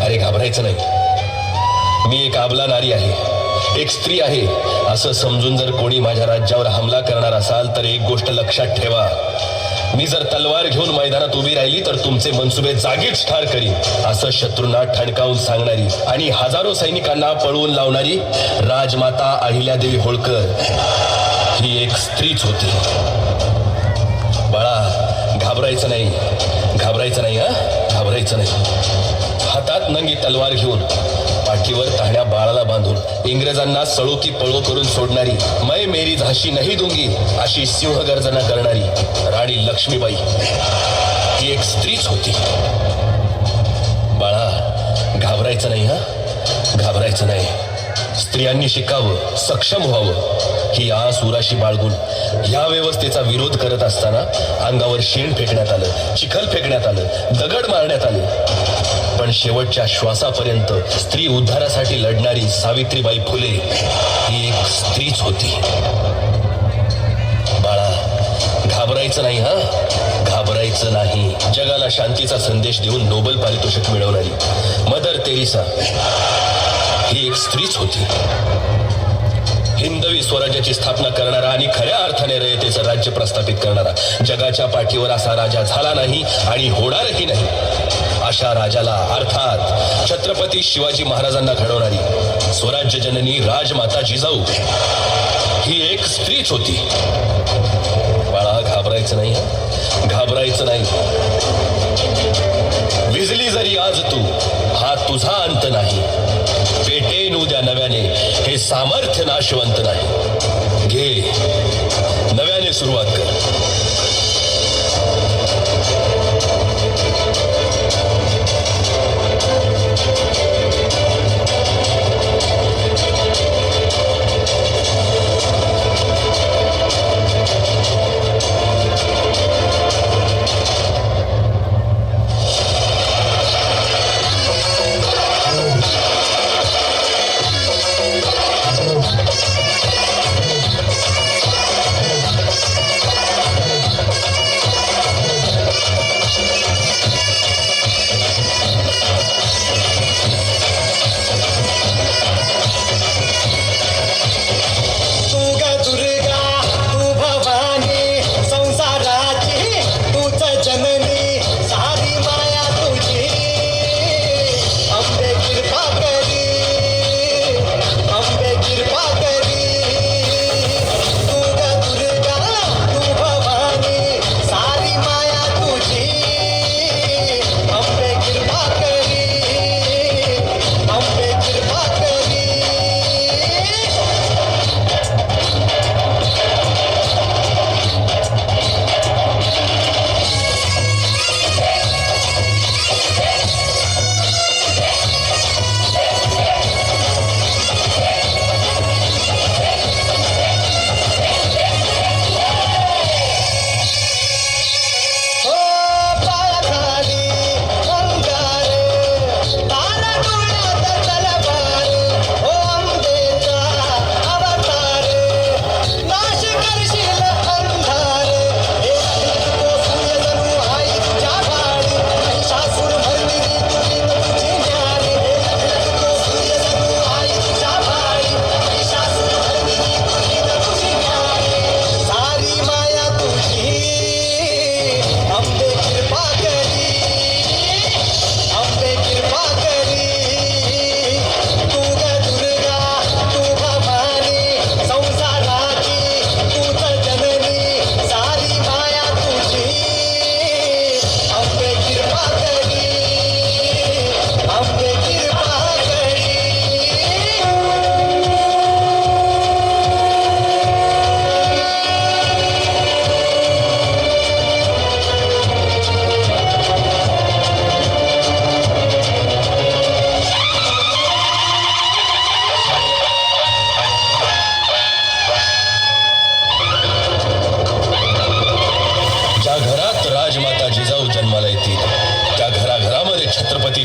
अरे घाबरायचं नाही, मी एक अबला नारी आहे, एक स्त्री आहे असं समजून जर कोणी माझ्या राज्यावर हमला करणार असाल तर एक गोष्ट लक्षात ठेवा, मी जर तलवार घेऊन मैदानात उभी राहिली तर तुमचे मनसुबे जागीच ठार करी असं शत्रूंना ठणकावून सांगणारी आणि हजारो सैनिकांना पळवून लावणारी राजमाता अहिल्यादेवी होळकर ही एक स्त्रीच होती. बाळा घाबरायचं नाही, घाबरायचं नाही, घाबरायचं नाही. हातात नंगी तलवार घेऊन पाठीवर ताहण्या बाळाला बांधून इंग्रजांना सळो की पळो करून सोडणारी, मै मेरी झाशी नाही दूंगी अशी सिंहगर्जना करणारी राणी लक्ष्मीबाई ही एक स्त्रीच होती. बाळा घाबरायचं नाही, घाबरायचं नाही. स्त्रियांनी शिकावं, सक्षम व्हावं ही आस उराशी बाळगून या व्यवस्थेचा विरोध करत असताना अंगावर शेण फेकण्यात आलं, चिखल फेकण्यात आलं, दगड मारण्यात आले. पण शेवटच्या श्वासापर्यंत स्त्री उद्धारासाठी लढणारी सावित्रीबाई फुले ही एक स्त्रीच होती. बाळा घाबरायचं नाही, घाबरायचं नाही. जगाला शांतीचा संदेश देऊन नोबेल पारितोषिक मिळवणारी मदर तेरेसा ही एक स्त्रीच होती. हिंदवी स्वराज्याची स्थापना करणारा आणि खऱ्या अर्थाने रयतेचं राज्य प्रस्थापित करणारा, जगाच्या पाठीवर असा राजा झाला नाही आणि होणारही नाही. अशा राजाला अर्थात छत्रपती शिवाजी महाराजांना घडवणारी स्वराज्य जननी राजमाता जिजाऊ ही एक स्त्रीच होती. बाळा घाबरायचं नाही, घाबरायचं नाही. विजली जरी आज तू हा तुझा अंत नाही, पेटेन उद्या नव्याने हे सामर्थ्य नाशवंत नाही. घे नव्याने सुरुवात कर.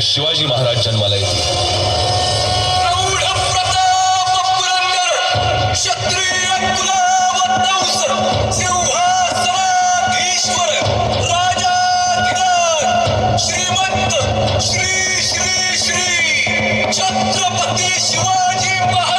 शिवाजी महाराज जन्माला येतील. क्षत्रिय कुलवंश सिंहासनाधीश्वर राजाधिराज श्रीमंत श्री श्री श्री छत्रपती शिवाजी महाराज